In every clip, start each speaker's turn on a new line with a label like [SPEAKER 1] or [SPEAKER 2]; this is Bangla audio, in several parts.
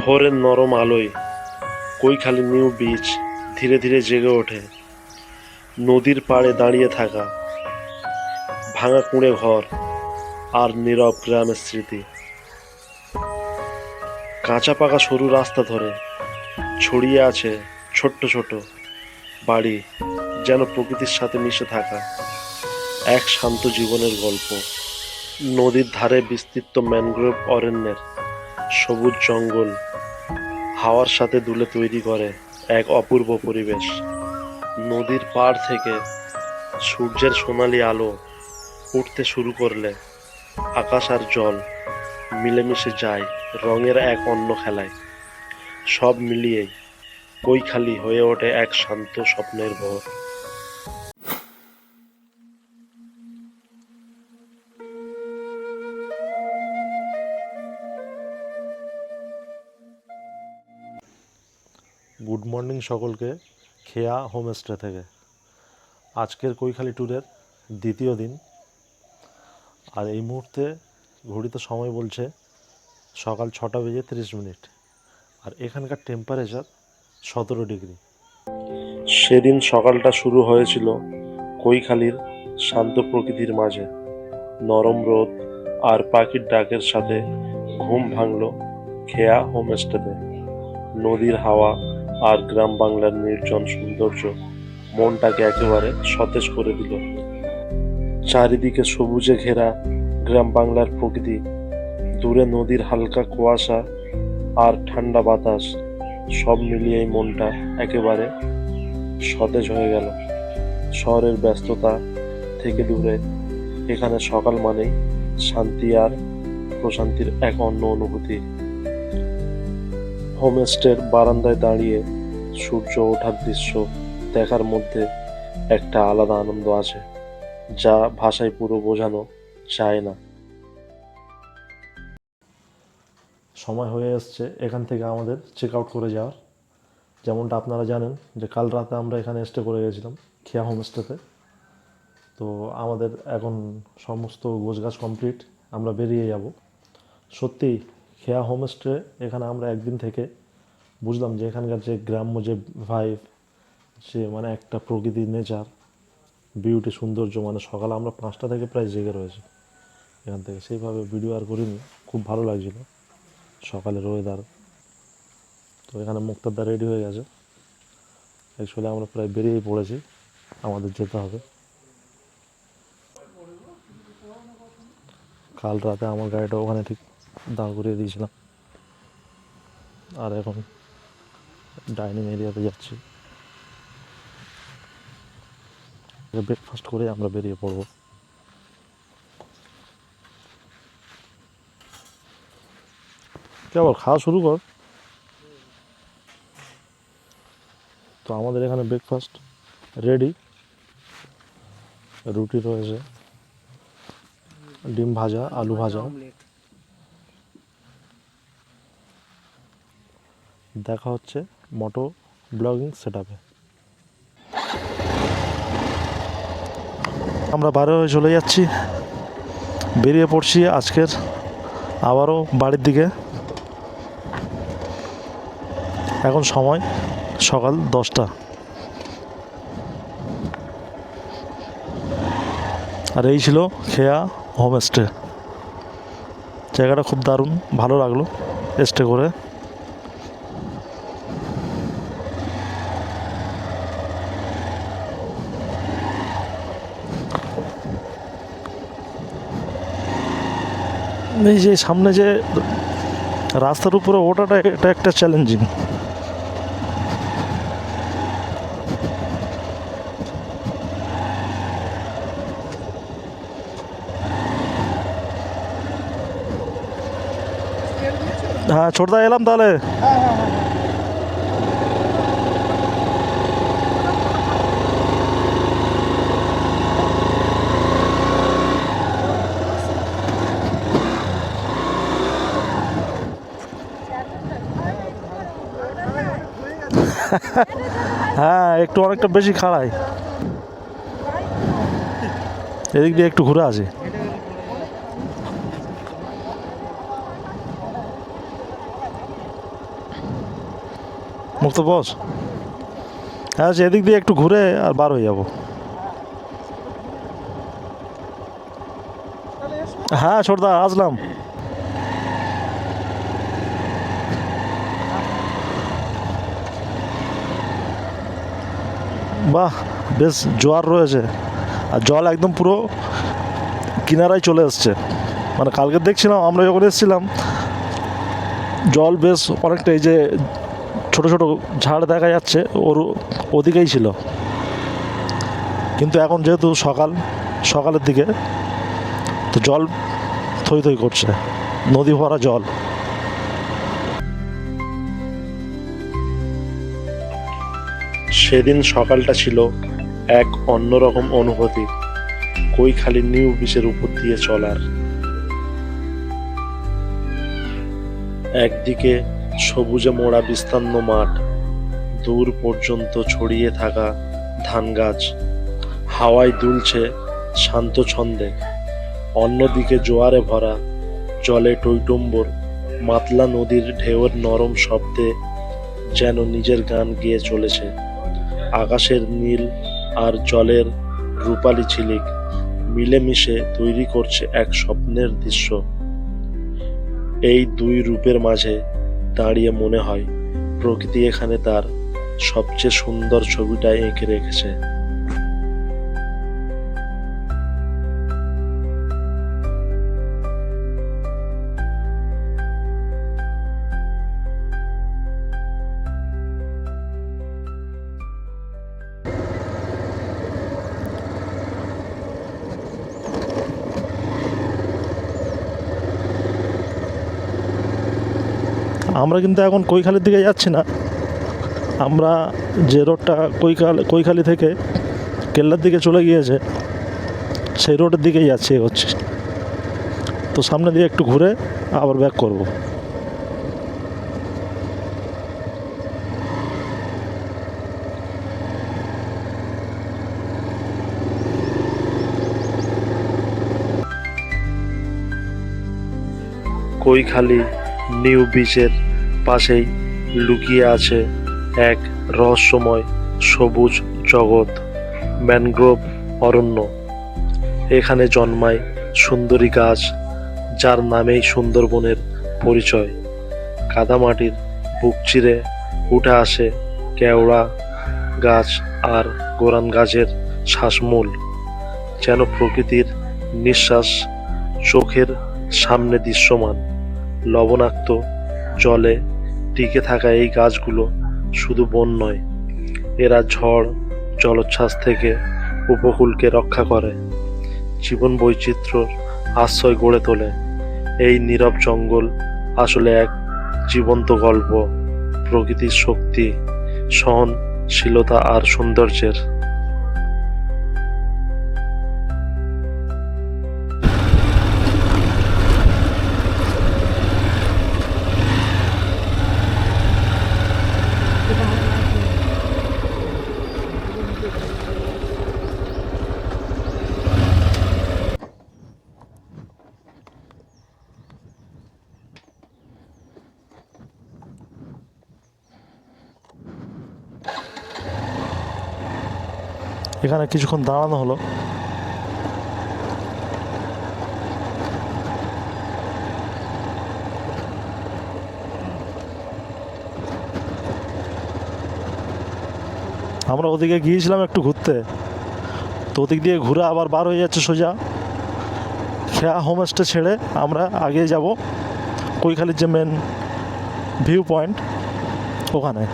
[SPEAKER 1] ভোরের নরম আলোয় কৈখালী নিউ বিচ ধীরে ধীরে জেগে ওঠে। নদীর পাড়ে দাঁড়িয়ে থাকা ভাঙা কুঁড়ে ঘর আর নীরব গ্রামের স্মৃতি। কাঁচা পাকা সরু রাস্তা ধরে ছড়িয়ে আছে ছোট্ট ছোট বাড়ি, যেন প্রকৃতির সাথে মিশে থাকা এক শান্ত জীবনের গল্প। নদীর ধারে বিস্তৃত ম্যানগ্রোভ অরণ্যের সবুজ জঙ্গল হাওয়ার সাথে দুলে তৈরি করে এক অপূর্ব পরিবেশ। নদীর পাড় থেকে সূর্যের সোনালি আলো উঠতে শুরু করলে আকাশ আর জল মিলেমিশে যায় রঙের এক অন্য খেলায়। সব মিলিয়েই কৈখালী হয়ে ওঠে এক শান্ত স্বপ্নের ভোর। গুড মর্নিং সকলকে, খেয়া হোমস্টে থেকে। আজকের কৈখালী ট্যুরের দ্বিতীয় দিন, আর এই মুহূর্তে ঘড়িতে সময় বলছে সকাল 6:30। আর এখানকার টেম্পারেচার 17 ডিগ্রি। সেদিন সকালটা শুরু হয়েছিল কৈখালীর শান্ত প্রকৃতির মাঝে। নরম রোদ আর পাখির ডাকের সাথে ঘুম ভাঙল খেয়া হোমস্টেতে। নদীর হাওয়া আর গ্রাম বাংলার নির্জন সৌন্দর্য মনটাকে একেবারে সতেজ করে দিল। চারিদিকে সবুজে ঘেরা গ্রাম বাংলার প্রকৃতি, দূরে নদীর হালকা কুয়াশা আর ঠান্ডা বাতাস, সব মিলিয়েই মনটা একেবারে সতেজ হয়ে গেল। শহরের ব্যস্ততা থেকে দূরে এখানে সকাল মানেই শান্তি আর প্রশান্তির এক অন্য অনুভূতি। হোমস্টের বারান্দায় দাঁড়িয়ে সূর্য ওঠার দৃশ্য দেখার মধ্যে একটা আলাদা আনন্দ আছে, যা ভাষায় পুরো বোঝানো যায় না। সময় হয়ে এসছে এখান থেকে আমাদের চেক আউট করে যাওয়ার। যেমনটা আপনারা জানেন যে কাল রাতে আমরা এখানে স্টে করে গেছিলাম খেয়া হোমস্টেতে। তো আমাদের এখন সমস্ত গোছগাছ কমপ্লিট, আমরা বেরিয়ে যাব। সত্যি খেয়া হোমস্টে এখানে আমরা একদিন থেকে বুঝলাম যে এখানকার যে গ্রাম্য যে ভাইব, সে মানে একটা প্রকৃতির নেচার, বিউটি, সৌন্দর্য, মানে সকালে আমরা 5টা থেকে প্রায় জেগে রয়েছি এখান থেকে। সেইভাবে ভিডিও আর করিনি, খুব ভালো লাগছিল সকালের ওয়েদার। তো এখানে মুক্তারদা রেডি হয়ে গেছে। অ্যাকচুয়ালি আমরা প্রায় বেরিয়েই পড়েছি, আমাদের যেতে হবে। কাল রাতে আমার গাড়িটা ওখানে ঠিক দাঁড় করিয়ে দিয়েছিলাম, আর এখন ডাইনিং এরিয়াতে যাচ্ছি। ব্রেকফাস্ট করে আমরা বেরিয়ে পড়ব। কেবল খাওয়া শুরু কর। তো আমাদের এখানে ব্রেকফাস্ট রেডি। রুটি রয়েছে, ডিম ভাজা, আলু ভাজা। দেখা হচ্ছে মোটো ব্লগিং সেটআপে। আমরা বাইরে হয়ে চলে যাচ্ছি, বেরিয়ে পড়ছি আজকের আবারও বাড়ির দিকে। এখন সময় সকাল 10টা, আর এই ছিল খেয়া হোমস্টে। জায়গাটা খুব দারুণ, ভালো লাগলো স্টে করে। এই যে সামনে যে রাস্তার উপরে ওঠাটা, এটা একটা চ্যালেঞ্জিং। হ্যাঁ ছোটদা, এলাম তাহলে। হ্যাঁ, একটু অনেকটা বেশি খাড়াই। এদিক দিয়ে একটু ঘুরে আসি। মুক্ত বস। হ্যাঁ, এদিক দিয়ে একটু ঘুরে আর বার হয়ে যাবো। হ্যাঁ ছোটদা, আসলাম। বাহ, বেশ জোয়ার রয়েছে, আর জল একদম পুরো কিনারায় চলে এসছে। মানে কালকে দেখছিলাম আমরা যখন এসেছিলাম, জল বেশ অনেকটা, এই যে ছোট ছোট ঝাড় দেখা যাচ্ছে ওর ওদিকেই ছিল। কিন্তু এখন যেহেতু সকালের দিকে, তো জল থই থই করছে, নদী ভরা জল। সেদিন সকালটা ছিল এক অন্যরকম অনুভূতি, কৈখালী নিউ বিচের উপর দিয়ে চলার। একদিকে সবুজে মোড়া বিস্তীর্ণ মাঠ, দূর পর্যন্ত ছড়িয়ে থাকা ধান গাছ, হাওয়ায় দুলছে শান্ত ছন্দে। অন্যদিকে জোয়ারে ভরা জলে টইটুম্বর মাতলা নদীর ঢেউয়ের নরম শব্দে যেন নিজের গান গেয়ে চলেছে। আকাশের নীল আর জলের রূপালি ঝিলিক মিলেমিশে তৈরি করছে এক স্বপ্নের দৃশ্য। এই দুই রূপের মাঝে দাঁড়িয়ে মনে হয় প্রকৃতি এখানে তার সবচেয়ে সুন্দর ছবিটা এঁকে রেখেছে। আমরা কিন্তু এখন কৈখালীর দিকে যাচ্ছি না, আমরা যে রোডটা কৈখালী থেকে কেল্লার দিকে চলে গিয়েছে সেই রোডের দিকেই যাচ্ছি, এগোচ্ছি। তো সামনে দিয়ে একটু ঘুরে আবার ব্যাক করব। কৈখালী নিউ বিচের পাশেই লুকিয়ে আছে এক রহস্যময় সবুজ জগৎ, ম্যানগ্রোভ অরণ্য। এখানে জন্মায় সুন্দরী গাছ, যার নামেই সুন্দরবনের পরিচয়। কাদামাটির বুক চিরে উঠে আসে কেওড়া গাছ আর গোরান গাছের শ্বাসমূল, যেন প্রকৃতির নিঃশ্বাস চোখের সামনে দৃশ্যমান। লবণাক্ত জলে টিকে থাকা এই গাছগুলো শুধু বন নয়, এরা ঝড় জলোচ্ছ্বাস থেকে উপকূলকে রক্ষা করে, জীবন বৈচিত্র্যর আশ্রয় গড়ে তোলে। এই নীরব জঙ্গল আসলে এক জীবন্ত গল্প, প্রকৃতির শক্তি, সহনশীলতা আর সৌন্দর্যের। এখানে কিছুক্ষণ দাঁড়ানো হলো। আমরা ওদিকে গিয়েছিলাম একটু ঘুরতে, তো ওদিক দিয়ে ঘুরে আবার বার হয়ে যাচ্ছে সোজা খেয়া হোমস্টে ছেড়ে আমরা আগে যাব কৈখালীর যে মেন ভিউ পয়েন্ট ওখানে।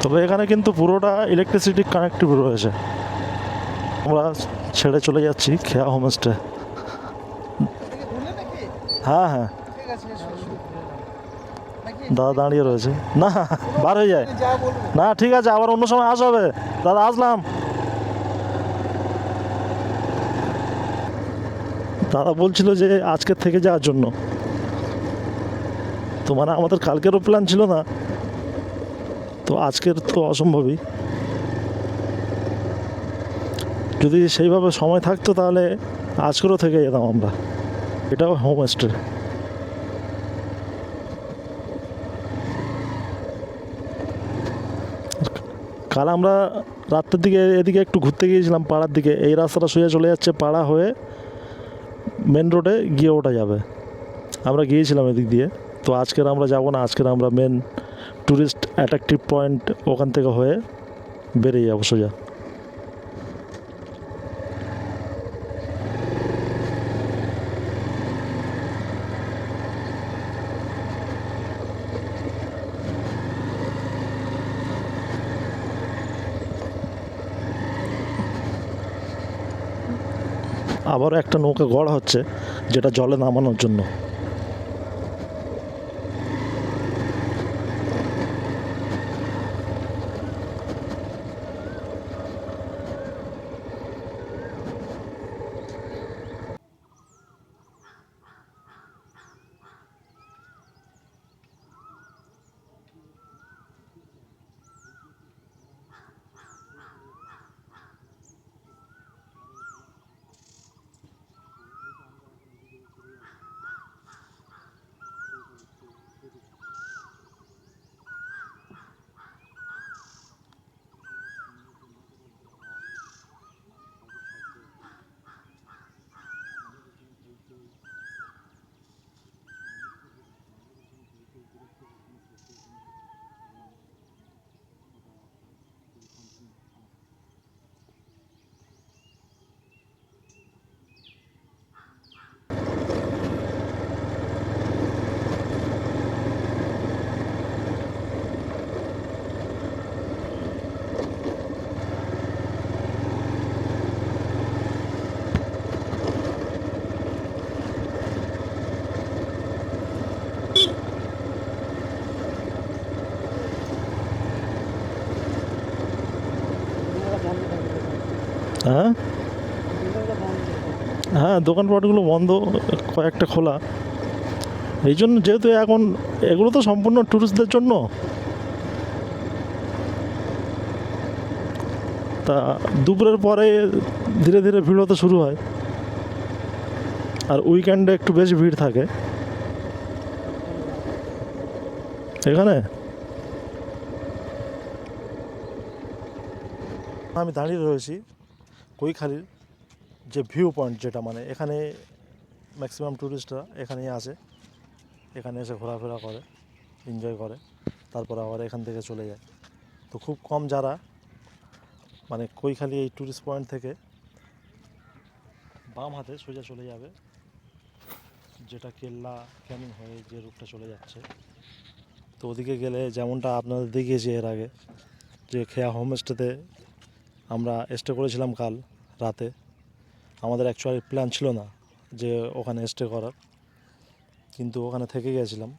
[SPEAKER 1] তবে এখানে কিন্তু পুরোটা ইলেকট্রিসিটি কানেক্টিভ রয়েছে। আমরা ছেড়ে চলে যাচ্ছি খেয়া হোমস্টে। হ্যাঁ হ্যাঁ, দাদা দাঁড়িয়ে রয়েছে। না, বার হয়ে যায় না, ঠিক আছে, আবার অন্য সময় আসা হবে। দাদা আসলাম। দাদা বলছিল যে আজকের থেকে যাওয়ার জন্য, তো মানে আমাদের কালকেরও প্ল্যান ছিল না, তো আজকের তো অসম্ভবই। যদি সেইভাবে সময় থাকতো তাহলে আজকেরও থেকে যেতাম আমরা। এটাও হোমস্টে। কাল আমরা রাত্রের দিকে এদিকে একটু ঘুরতে গিয়েছিলাম পাড়ার দিকে, এই রাস্তাটা সোজা চলে যাচ্ছে পাড়া হয়ে মেন রোডে গিয়ে ওঠা যাবে। আমরা গিয়েছিলাম এদিক দিয়ে। তো আজকের আমরা যাব না, আজকের আমরা মেন ট্যুরিস্ট অ্যাট্রাকটিভ পয়েন্ট ওখান থেকে হয়ে বেরিয়ে যাবো সোজা। আবারও একটা নৌকা গড়া হচ্ছে, যেটা জলে নামানোর জন্য। হ্যাঁ হ্যাঁ, দোকানপাটগুলো বন্ধ, কয়েকটা খোলা। এই জন্য, যেহেতু এখন এগুলো তো সম্পূর্ণ ট্যুরিস্টদের জন্য, তা দুপুরের পরে ধীরে ধীরে ভিড় হতে শুরু হয়। আর উইকেন্ডে একটু বেশি ভিড় থাকে এখানে। আমি দাঁড়িয়ে রয়েছি কৈখালির যে ভিউ পয়েন্ট, যেটা মানে এখানে ম্যাক্সিমাম ট্যুরিস্টরা এখানেই আসে, এখানে এসে ঘোরাফেরা করে, এনজয় করে, তারপর আবার এখান থেকে চলে যায়। তো খুব কম যারা মানে কৈখালি এই ট্যুরিস্ট পয়েন্ট থেকে বাম হাতে সোজা চলে যাবে, যেটা কেল্লা ক্যানিং হয়ে যে রুটটা চলে যাচ্ছে। তো ওদিকে গেলে যেমনটা আপনাদের দেখিয়েছি এর আগে, যে খেয়া হোমস্টেতে আমরা স্টে করেছিলাম কাল রাতে। আমাদের অ্যাকচুয়ালি প্ল্যান ছিল না যে ওখানে স্টে করার, কিন্তু ওখানে থেকে গিয়েছিলাম।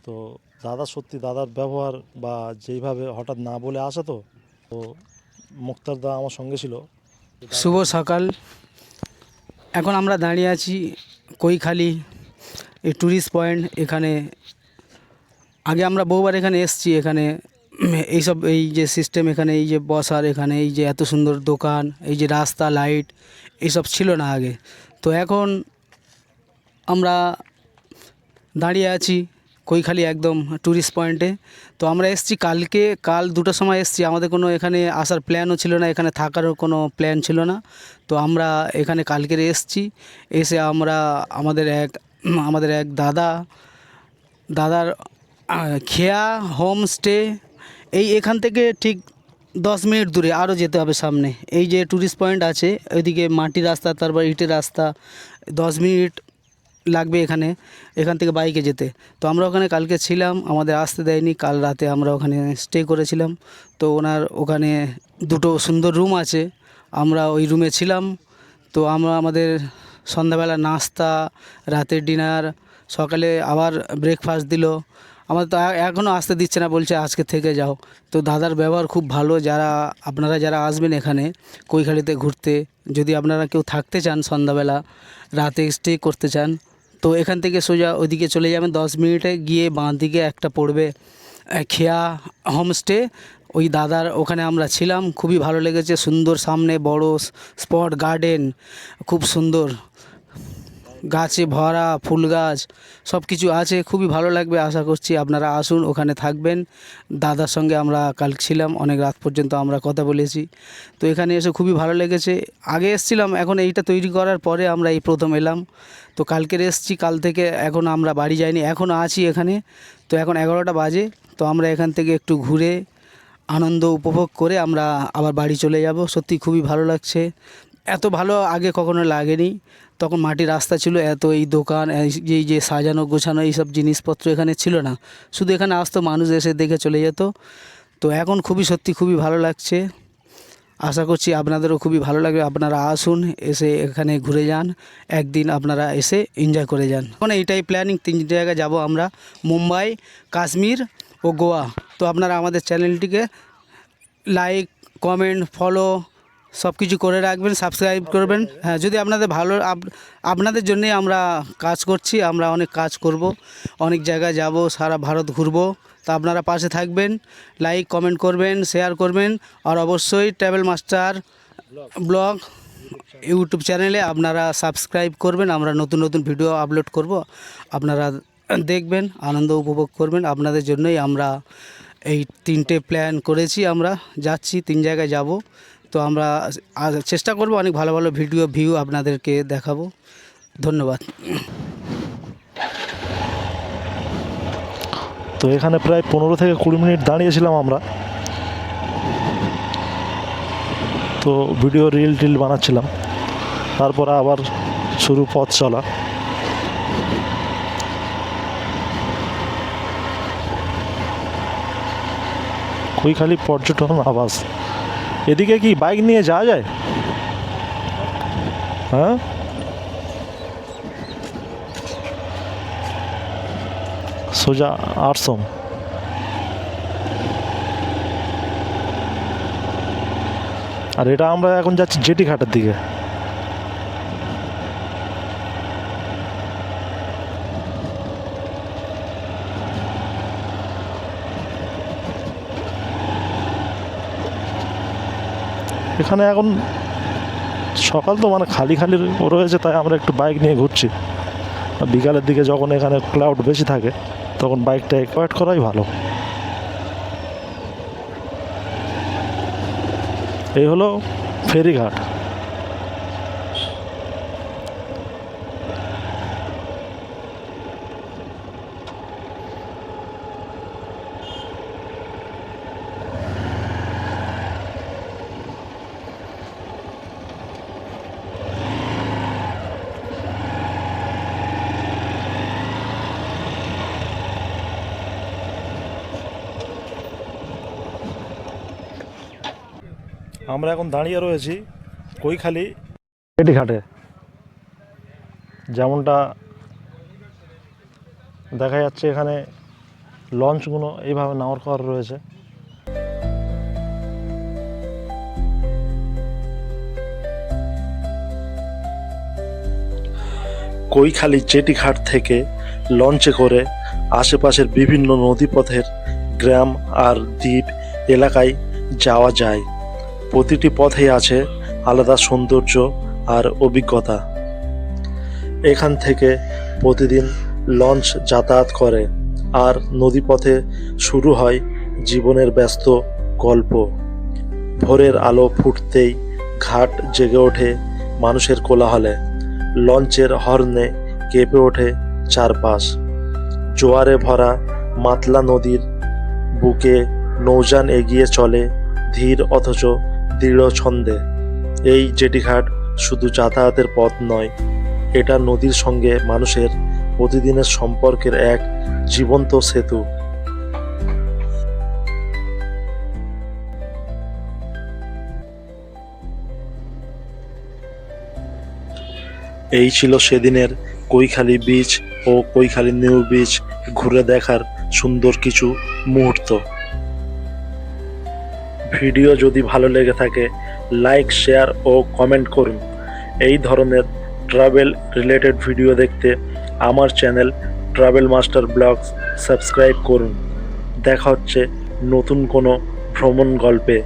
[SPEAKER 1] তো দাদার ব্যবহার বা যেইভাবে হঠাৎ না বলে আসা, তো মুক্তার দা আমার সঙ্গে ছিল।
[SPEAKER 2] শুভ সকাল। এখন আমরা দাঁড়িয়ে আছি কৈখালি এই ট্যুরিস্ট পয়েন্ট। এখানে আগে আমরা বহুবার এখানে এসেছি। এখানে এইসব এই যে সিস্টেম, এখানে এই যে বসার, এখানে এই যে এত সুন্দর দোকান, এই যে রাস্তা, লাইট, এইসব ছিল না আগে। তো এখন আমরা দাঁড়িয়ে আছি কৈখালি একদম ট্যুরিস্ট পয়েন্টে। তো আমরা এসেছি কাল 2টোর সময় এসেছি। আমাদের কোনো এখানে আসার প্ল্যানও ছিল না, এখানে থাকারও কোনো প্ল্যান ছিল না। তো আমরা এখানে কালকের এসেছি। এসে আমরা আমাদের এক দাদার খেয়া হোমস্টে, এখান থেকে ঠিক 10 মিনিট দূরে, আরও যেতে হবে সামনে। এই যে ট্যুরিস্ট পয়েন্ট আছে, ওইদিকে মাটির রাস্তা, তারপর ইটের রাস্তা, 10 মিনিট লাগবে এখান থেকে বাইকে যেতে। তো আমরা ওখানে কালকে ছিলাম, আমাদের আসতে দেয়নি। কাল রাতে আমরা ওখানে স্টে করেছিলাম। তো ওখানে 2টো সুন্দর রুম আছে, আমরা ওই রুমে ছিলাম। তো আমাদের সন্ধ্যাবেলা নাস্তা, রাতের ডিনার, সকালে আবার ব্রেকফাস্ট দিল। আমাদের তো এখনও আসতে দিচ্ছে না, বলছে আজকে থেকে যাও। তো দাদার ব্যবহার খুব ভালো। আপনারা যারা আসবেন এখানে কৈখালিতে ঘুরতে, যদি আপনারা কেউ থাকতে চান, সন্ধ্যাবেলা রাতে স্টে করতে চান, তো এখান থেকে সোজা ওইদিকে চলে যাবেন। 10 মিনিটে গিয়ে বাঁ দিকে একটা পড়বে খেয়া হোমস্টে। ওই দাদার ওখানে আমরা ছিলাম, খুবই ভালো লেগেছে। সুন্দর, সামনে বড় স্পট, গার্ডেন, খুব সুন্দর। গাছে ভরা, ফুল গাছ সব কিছু আছে, খুবই ভালো লাগবে। আশা করছি আপনারা আসুন, ওখানে থাকবেন। দাদার সঙ্গে আমরা কাল ছিলাম, অনেক রাত পর্যন্ত আমরা কথা বলেছি। তো এখানে এসে খুবই ভালো লেগেছে। আগে এসেছিলাম, এখন এইটা তৈরি করার পরে আমরা এই প্রথম এলাম। তো কালকের এসেছি, কাল থেকে এখন আমরা বাড়ি যাইনি, এখনও আছি এখানে। তো এখন 11টা বাজে। তো আমরা এখান থেকে একটু ঘুরে আনন্দ উপভোগ করে আমরা আবার বাড়ি চলে যাব। সত্যি খুবই ভালো লাগছে, এত ভালো আগে কখনো লাগেনি। তখন মাটির রাস্তা ছিল, এত এই দোকান, এই যে সাজানো গোছানো এইসব জিনিসপত্র এখানে ছিল না। শুধু এখানে আসতো মানুষ, এসে দেখে চলে যেত। তো এখন সত্যি খুবই ভালো লাগছে। আশা করছি আপনাদেরও খুবই ভালো লাগবে। আপনারা আসুন, এসে এখানে ঘুরে যান, একদিন আপনারা এসে এনজয় করে যান। এখন এইটাই প্ল্যানিং, 3 জায়গায় যাব আমরা, মুম্বাই, কাশ্মীর ও গোয়া। তো আপনারা আমাদের চ্যানেলটিকে লাইক, কমেন্ট, ফলো সব কিছু করে রাখবেন, সাবস্ক্রাইব করবেন। হ্যাঁ, যদি আপনাদের ভালো, আপনাদের জন্যই আমরা কাজ করছি। আমরা অনেক কাজ করব, অনেক জায়গায় যাব, সারা ভারত ঘুরব। তা আপনারা পাশে থাকবেন, লাইক কমেন্ট করবেন, শেয়ার করবেন। আর অবশ্যই ট্রাভেল মাস্টার ব্লগ ইউটিউব চ্যানেলে আপনারা সাবস্ক্রাইব করবেন। আমরা নতুন নতুন ভিডিও আপলোড করব, আপনারা দেখবেন, আনন্দ উপভোগ করবেন। আপনাদের জন্যই আমরা এই 3টে প্ল্যান করেছি। আমরা যাচ্ছি, 3 জায়গায় যাব। তো আমরা চেষ্টা করব অনেক ভালো ভালো ভিউ আপনাদেরকে দেখাবো। ধন্যবাদ।
[SPEAKER 1] তো এখানে প্রায় 15 থেকে 20 মিনিট দাঁড়িয়েছিলাম আমরা। তো ভিডিও রিল বানাচ্ছিলাম, তারপরে আবার শুরু পথ চলা। কৈখালী পর্যটন আবাস। এদিকে কি বাইক নিয়ে যাওয়া যায়? হ্যাঁ, সোজা আশ্রম। আর এটা আমরা এখন যাচ্ছি জেটি ঘাটের দিকে। এখানে এখন সকাল তো মানে খালি রয়েছে, তাই আমরা একটু বাইক নিয়ে ঘুরছি। বিকালের দিকে যখন এখানে ক্লাউড বেশি থাকে, তখন বাইকটা অ্যাভয়েড করাই ভালো। এই হলো ফেরিঘাট। আমরা এখন দাঁড়িয়ে রয়েছি কৈখালী জেটি ঘাটে। যেমনটা দেখা যাচ্ছে, এখানে লঞ্চগুলো এইভাবে নাওয়ার করা রয়েছে। কৈখালী জেটি ঘাট থেকে লঞ্চে করে আশেপাশের বিভিন্ন নদীপথের গ্রাম আর দ্বীপ এলাকায় যাওয়া যায়। প্রতিটি পথেই আছে আলাদা সৌন্দর্য আর অভিজ্ঞতা। এখান থেকে প্রতিদিন লঞ্চ যাতায়াত করে, আর নদীপথে শুরু হয় জীবনের ব্যস্ত গল্প। ভোরের আলো ফুটতেই ঘাট জেগে ওঠে মানুষের কোলাহলে। লঞ্চের হর্নে কেঁপে ওঠে চারপাশ। জোয়ারে ভরা মাতলা নদীর বুকে নৌযান এগিয়ে চলে ধীর অথচ দৃঢ় ছন্দে। এই জেটিঘাট শুধু যাতায়াতের পথ নয়, এটা নদীর সঙ্গে মানুষের প্রতিদিনের সম্পর্কের এক জীবন্ত সেতু। এই ছিল সেদিনের কৈখালী বিচ ও কৈখালী নিউ বিচ ঘুরে দেখার সুন্দর কিছু মুহূর্ত। ভিডিও যদি ভালো লেগে থাকে, লাইক, শেয়ার ও কমেন্ট করুন। এই ধরনের ট্রাভেল রিলেটেড ভিডিও দেখতে আমার channel travel master blogs subscribe করুন। দেখা হচ্ছে নতুন কোনো ভ্রমণ গল্পে।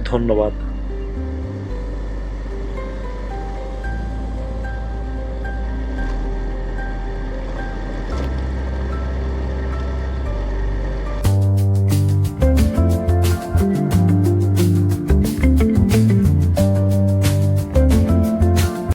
[SPEAKER 1] ধন্যবাদ।